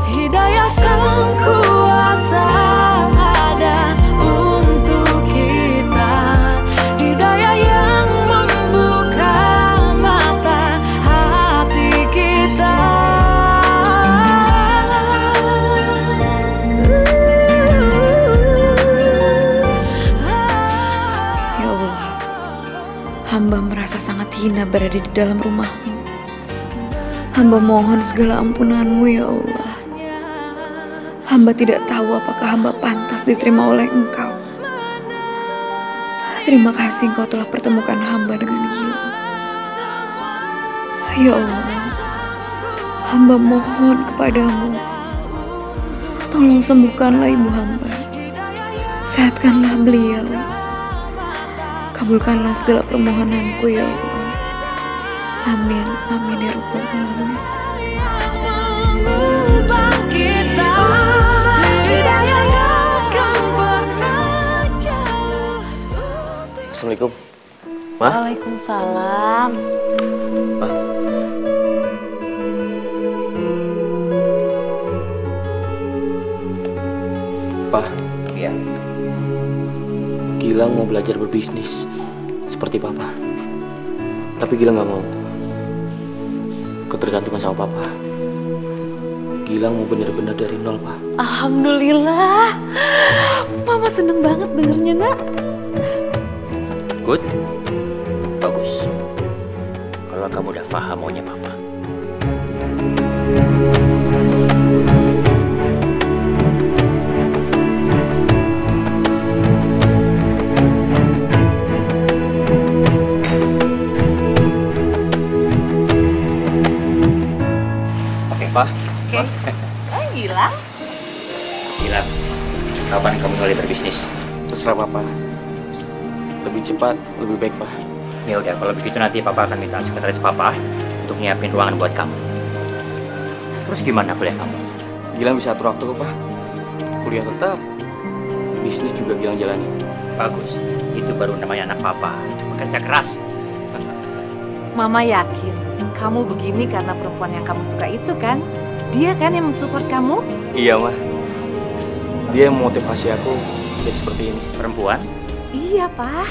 Hidayah sang kuasa ada untuk kita, hidayah yang membuka mata hati kita. Ya Allah, hamba merasa sangat hina berada di dalam rumah-Mu. Hamba mohon segala ampunan-Mu ya Allah. Hamba tidak tahu apakah hamba pantas diterima oleh Engkau. Terima kasih Engkau telah pertemukan hamba dengan Gilang. Ya Allah, hamba mohon kepadamu, tolong sembuhkanlah ibu hamba, sehatkanlah beliau, kabulkanlah segala permohonanku ya Allah. Amin, amin ya Rabbal Alamin. Assalamualaikum. Ma? Waalaikumsalam. Ma? Pa? Iya. Gilang mau belajar berbisnis seperti Papa. Tapi Gilang nggak mau ketergantungan sama Papa. Gilang mau bener-bener dari nol, Pak. Alhamdulillah. Mama seneng banget dengernya, Nak. Good. Bagus. Kalau kamu udah paham maunya Papa. Oke, Pak. Oke. Oh, Gilang. Gilang, kapan kamu mulai berbisnis? Terserah Papa. Lebih cepat, lebih baik, Pak. Ya udah, kalau begitu nanti Papa akan minta sekretaris Papa untuk nyiapin ruangan buat kamu. Terus gimana kuliah kamu? Gilang bisa atur waktu, Pak. Kuliah tetap, bisnis juga Gilang jalani. Bagus, itu baru namanya anak Papa. Bekerja keras. Mama yakin kamu begini karena perempuan yang kamu suka itu kan? Dia kan yang mensupport kamu? Iya, Ma. Dia yang memotivasi aku jadi seperti ini. Perempuan? Iya, Pak.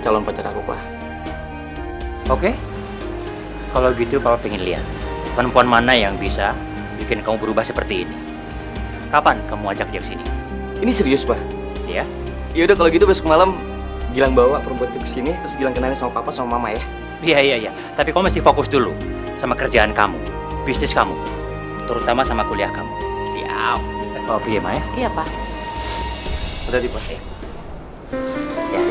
Calon pacar aku, Pak. Oke. Kalau gitu Papa pengen lihat perempuan mana yang bisa bikin kamu berubah seperti ini. Kapan kamu ajak dia ke sini? Ini serius, Pak? Iya. Ya udah kalau gitu besok malam Gilang bawa perempuan itu ke sini, terus Gilang kenalin sama Papa sama Mama ya. Iya. Tapi kamu mesti fokus dulu sama kerjaan kamu, bisnis kamu, terutama sama kuliah kamu. Siap. Kopi ya, Ma ya? Iya, Pak. Hati-hati, Pak. Ya.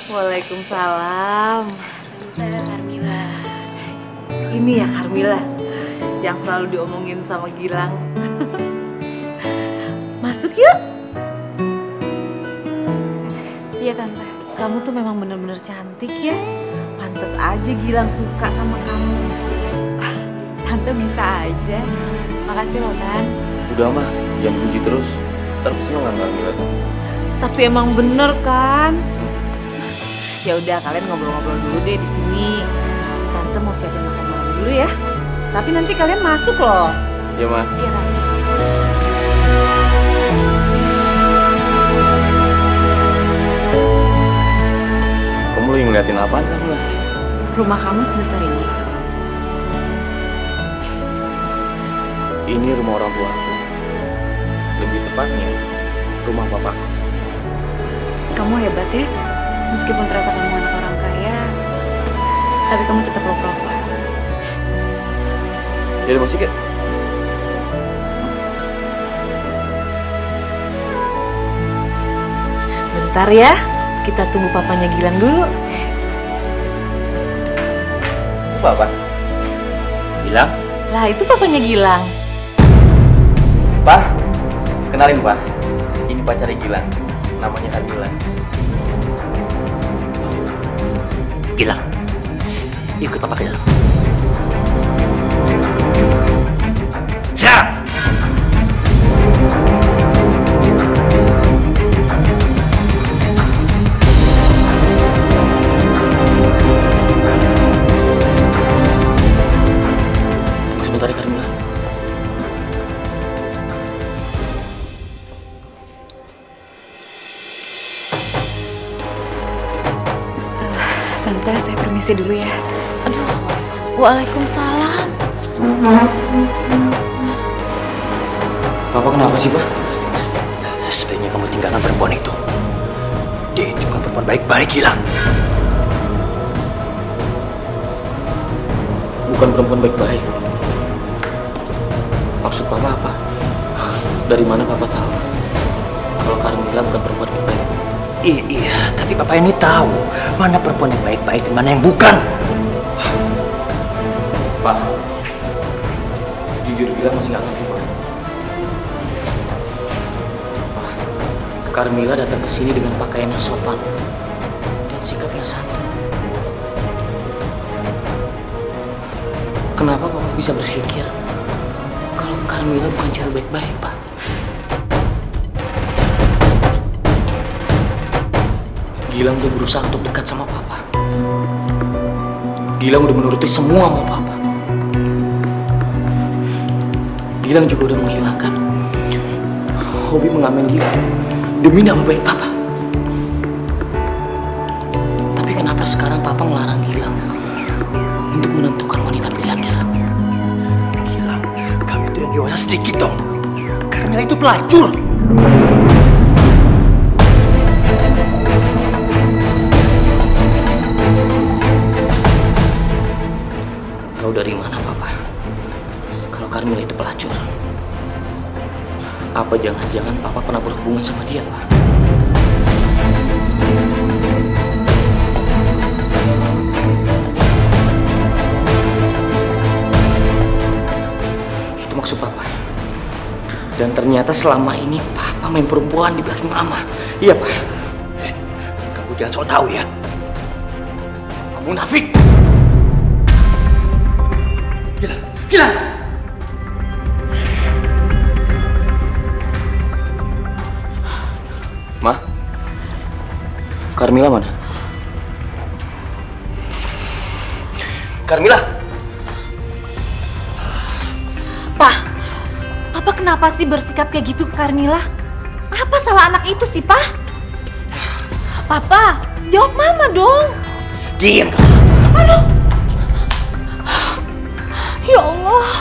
Waalaikumsalam. Tante Carmila. Ini ya Carmila yang selalu diomongin sama Gilang. Masuk yuk. Iya, Tante. Kamu tuh memang bener-bener cantik ya. Pantes aja Gilang suka sama kamu. Tante bisa aja. Makasih loh, Tan. Udah, Ma. Jangan puji terus. Ntar pasti lo nggak ngeliat. Tapi emang bener kan? Ya udah kalian ngobrol-ngobrol dulu deh di sini. Tante mau siapin makan malam dulu ya. Tapi nanti kalian masuk loh. Iya, Ma. Iya, Tante. Kamu lagi ngeliatin apaan kan, lah? Rumah kamu sebesar ini. Ini rumah orang tua aku. Lebih tepatnya, rumah papaku. Kamu hebat ya. Meskipun ternyata kamu anak orang kaya, tapi kamu tetap low profile. Jadi masuk ya? Bentar ya, kita tunggu papanya Gilang dulu. Itu Papa? Gilang? Lah itu papanya Gilang. Pak, kenalin Pak. Ini pacarnya Gilang. Namanya Carmila. Gilang, ikut Papa ke dalam. Sekarang! Tunggu sebentar ya, Carmila. Tante, saya permisi dulu ya. Aduh, waalaikumsalam. Papa kenapa sih, Pak? Sebaiknya kamu tinggalkan perempuan itu. Dia itu bukan perempuan baik-baik, Gilang. Bukan perempuan baik-baik. Maksud Papa apa? Dari mana Papa tahu kalau Carmila bukan perempuan baik-baik? Iya, tapi Papa ini tahu mana perempuan yang baik-baik dan mana yang bukan. Pak, Jujur bilang masih nggak ngerti, Pak. Carmila datang ke sini dengan pakaian yang sopan dan sikap yang santun. Kenapa Papa bisa berpikir kalau Carmila bukan cewek baik-baik, Pak? Gilang udah berusaha untuk dekat sama Papa. Gilang udah menuruti semua mau Papa. Gilang juga udah menghilangkan hobi mengamen Gilang demi nama baik Papa. Tapi kenapa sekarang Papa ngelarang Gilang untuk menentukan wanita pilihan Gilang? Gilang, kamu itu yang dewasa sedikit dong. Carmila itu pelacur. Tahu dari mana Papa kalau Carmila itu pelacur? Apa jangan-jangan Papa pernah berhubungan sama dia, Pak? Itu maksud Papa. Dan ternyata selama ini Papa main perempuan di belakang Mama. Iya, Pak. Kamu jangan sok tahu ya. Kamu munafik. Gilang. Ma, Carmila mana? Carmila! Papa kenapa sih bersikap kayak gitu ke Carmila? Apa salah anak itu sih, Pak? Papa, jawab Mama dong. Diam kamu. Aduh. Ya Allah.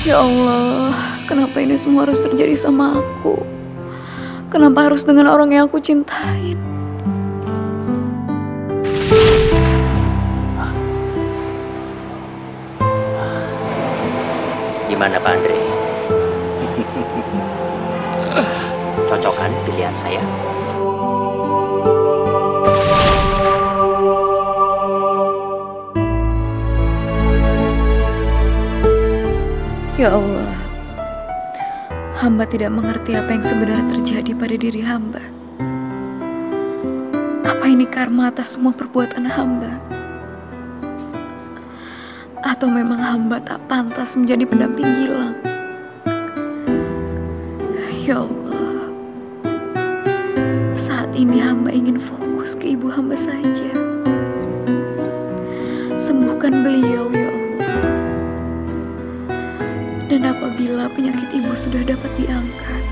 Ya Allah, kenapa ini semua harus terjadi sama aku? Kenapa harus dengan orang yang aku cintain? Gimana Pak Andre? Cocok kan pilihan saya? Ya Allah, hamba tidak mengerti apa yang sebenarnya terjadi pada diri hamba. Apa ini karma atas semua perbuatan hamba? Atau memang hamba tak pantas menjadi pendamping Gilang? Ya Allah, saat ini hamba ingin fokus ke ibu hamba saja. Sembuhkan beliau ya Allah. Dan apabila penyakit ibu sudah dapat diangkat,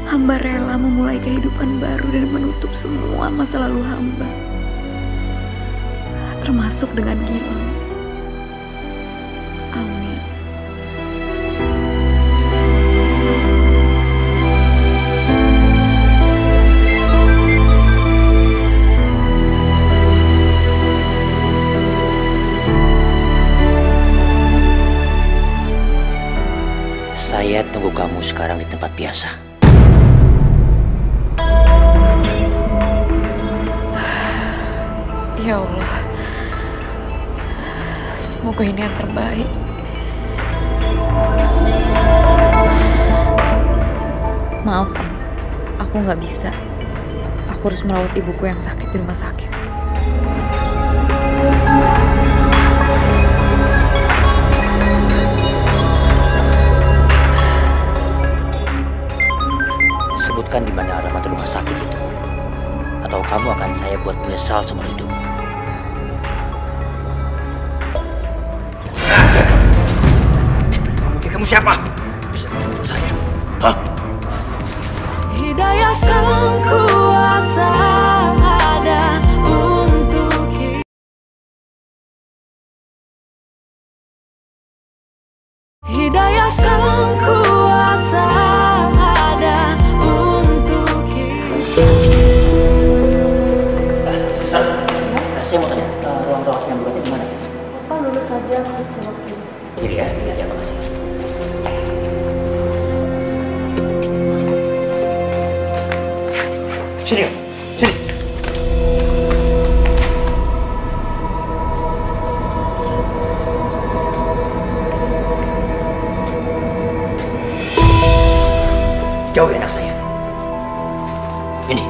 hamba rela memulai kehidupan baru dan menutup semua masa lalu hamba, termasuk dengan Gilang. Amin. Saya tunggu kamu sekarang di tempat biasa. Ya Allah, semoga ini yang terbaik. Maaf, Om. Aku nggak bisa. Aku harus merawat ibuku yang sakit di rumah sakit. Sebutkan di mana alamat rumah sakit itu, atau kamu akan saya buat menyesal seumur hidup. Kamu pikir kamu siapa? Bisa mengatur saya? Hah? Hidayah sang kuasa ada untuk kita. Hidayah sang kuasa ada untuk kita. Saya mau tanya, ruang-ruang yang berarti di mana? Pak lulus saja harus Jadi ya, makasih. Sini, sini. Jauhi anak saya. Ini,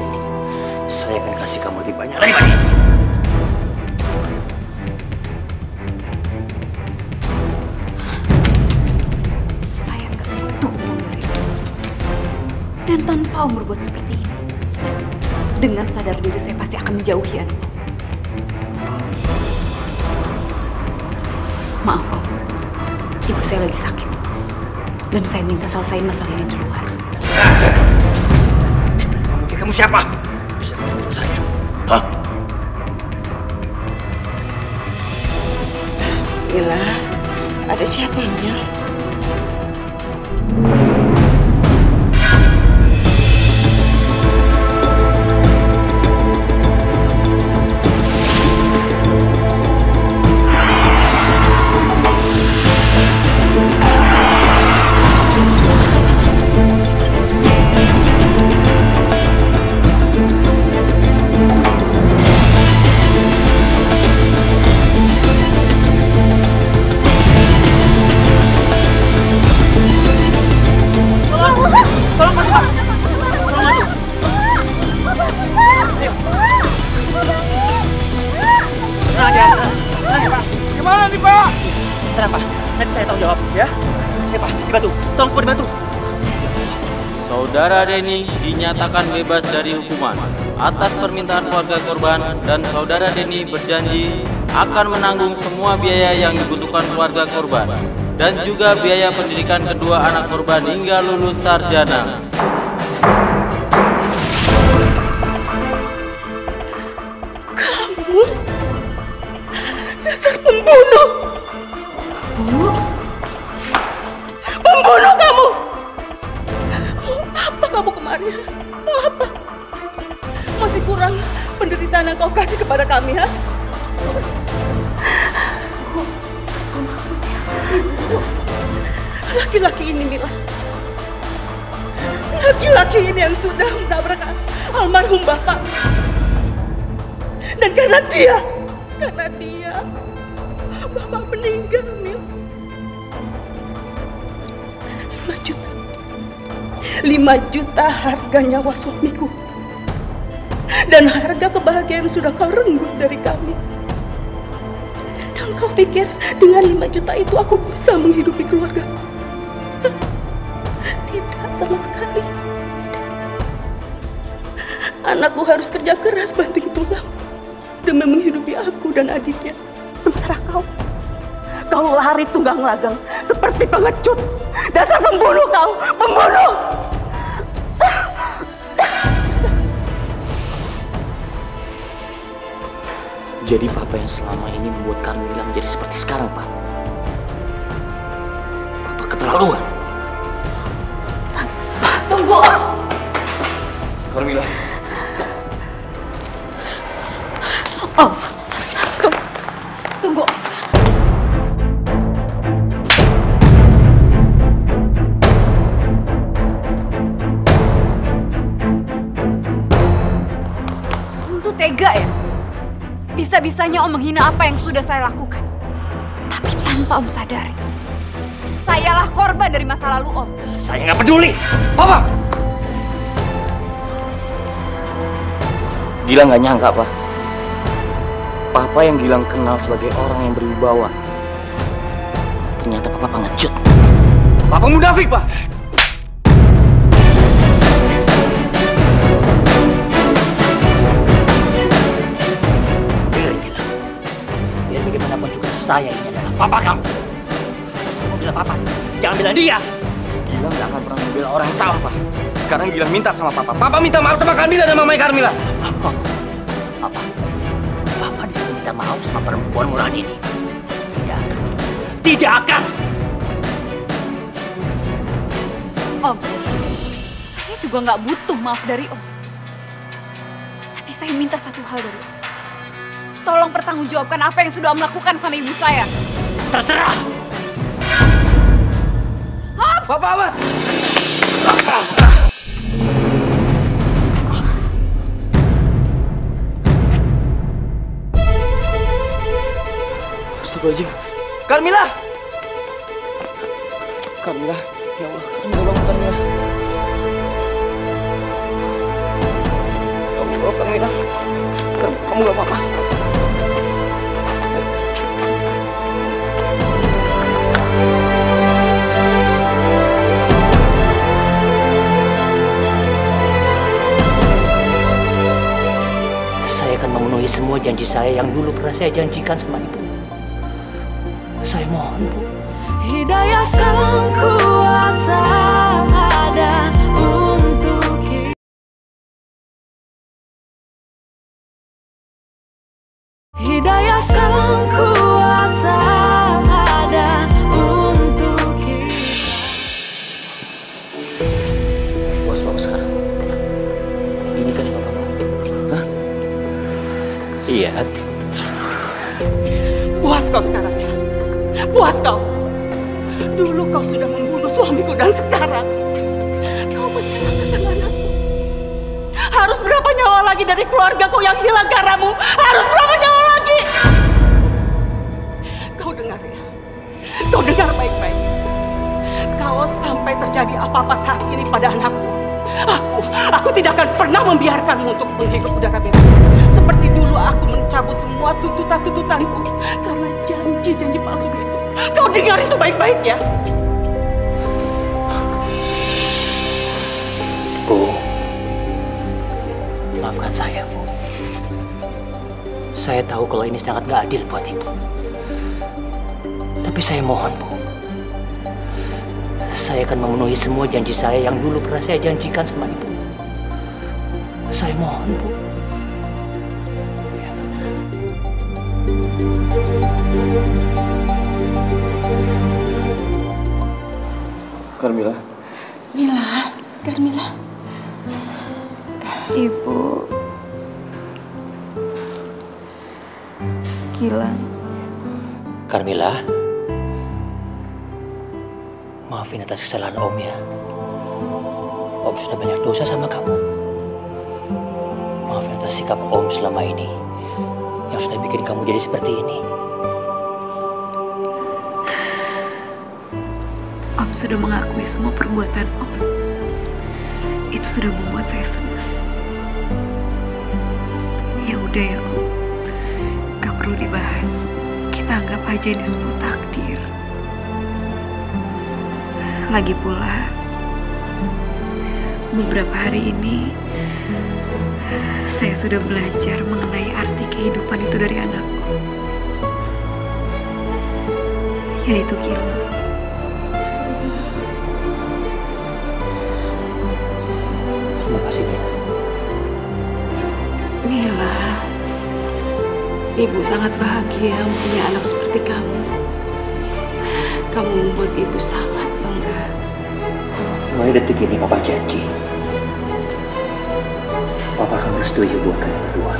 saya akan kasih kamu lebih banyak daripada ini. Saya nggak butuh uang dari kamu. Dan tanpa Om berbuat seperti ini, dengan sadar diri saya pasti akan menjauhi Om. Maaf Om, ibu saya lagi sakit. Dan saya minta selesaiin masalah ini di luar. Kamu pikir kamu siapa? Bisa mengatur saya? Hah? Mila, ada siapa Mila? Gimana nih Pak? Tenang Pak, nanti saya tanggung jawab ya. Oke Pak, dibantu. Tolong semua dibantu. Saudara Denny dinyatakan bebas dari hukuman atas permintaan keluarga korban dan saudara Denny berjanji akan menanggung semua biaya yang dibutuhkan keluarga korban dan juga biaya pendidikan kedua anak korban hingga lulus sarjana. Kamu dasar pembunuh. Pembunuh kamu. Apa kamu kemarin? Mau apa? Masih kurang penderitaan yang kau kasih kepada kami, ha? Maksudnya apa sih, Bu? Laki-laki ini, Mila. Laki-laki ini yang sudah menabrak almarhum Bapak. Dan karena dia, Bapak meninggal, Mil. 5 juta harga nyawa suamiku. Dan harga kebahagiaan sudah kau renggut dari kami. Dan kau pikir dengan 5 juta itu aku bisa menghidupi keluarga? Tidak sama sekali. Tidak. Anakku harus kerja keras banting tulang demi menghidupi aku dan adiknya. Sementara kau lari tunggang langgang seperti pengecut. Dasar pembunuh kau, pembunuh! Jadi Papa yang selama ini membuat Carmila menjadi seperti sekarang, Pak. Papa keterlaluan. Tunggu! Carmila. Om, tunggu. Om tuh tega ya? Bisa-bisanya Om menghina apa yang sudah saya lakukan. Tapi tanpa Om sadari, sayalah korban dari masa lalu Om. Saya nggak peduli. Papa! Gilang nggak nyangka, Pak. Papa yang Gilang kenal sebagai orang yang berwibawa, ternyata Papa pengecut. Papa munafik, Pak. Dengerin Gilang. Biar bagaimanapun juga saya ini adalah papa kamu. Kamu bilang papa, jangan bilang dia. Gilang nggak akan pernah membela orang yang salah, Pak. Sekarang Gilang minta sama Papa. Papa minta maaf sama Carmila dan mamanya Carmila. Papa disuruh minta maaf sama perempuan murahan ini. Tidak akan. Tidak akan. Om, saya juga nggak butuh maaf dari Om. Tapi saya minta satu hal dari Om. Tolong pertanggungjawabkan apa yang sudah Om lakukan sama ibu saya. Terserah. Om! Papa, awas! Astagfirullahaladzim. Carmilla! Carmilla, ya Allah, Carmilla bangun Carmilla. Ya Allah, Carmilla. Kamu gak apa-apa. Saya akan memenuhi semua janji saya yang dulu pernah saya janjikan sama ibu. Saya mohon, Bu. Hidayah Sang Kuasa ada untuk kita. Hidayah Sang Kuasa ada untuk kita. Puas Bapak sekarang? Ini kan yang Bapak mau. Hah? Iya. Puas kau sekarang ya? Puas kau? Dulu kau sudah membunuh suamiku dan sekarang kau mencelakakan anakku. Harus berapa nyawa lagi dari keluargaku yang hilang karamu? Harus berapa nyawa lagi? Kau dengar ya? Kau dengar baik-baik. Kalau sampai terjadi apa-apa saat ini pada anakku, aku tidak akan pernah membiarkanmu untuk menghirup udara bebas. Seperti dulu aku mencabut semua tuntutan-tuntutanku karena janji-janji palsu itu. Kau dengar itu baik-baik ya. Bu, maafkan saya, Bu. Saya tahu kalau ini sangat gak adil buat Ibu. Tapi saya mohon, Bu. Saya akan memenuhi semua janji saya yang dulu pernah saya janjikan sama Ibu. Saya mohon, Bu. Carmilla. Mila, Carmilla. Ibu Gilang. Carmilla, maafin atas kesalahan Om ya. Om sudah banyak dosa sama kamu. Maafin atas sikap Om selama ini yang sudah bikin kamu jadi seperti ini. Om sudah mengakui semua perbuatan Om. Itu sudah membuat saya senang. Ya udah ya Om, gak perlu dibahas. Kita anggap aja ini semua takdir. Lagi pula, beberapa hari ini saya sudah belajar mengenai arti kehidupan itu dari anakku, yaitu Gilang. Terima kasih, Mila. Mila, Ibu sangat bahagia punya anak seperti kamu. Kamu membuat Ibu sangat bangga. Mulai detik ini Papa janji, Papa akan bersetuju buat kalian berdua.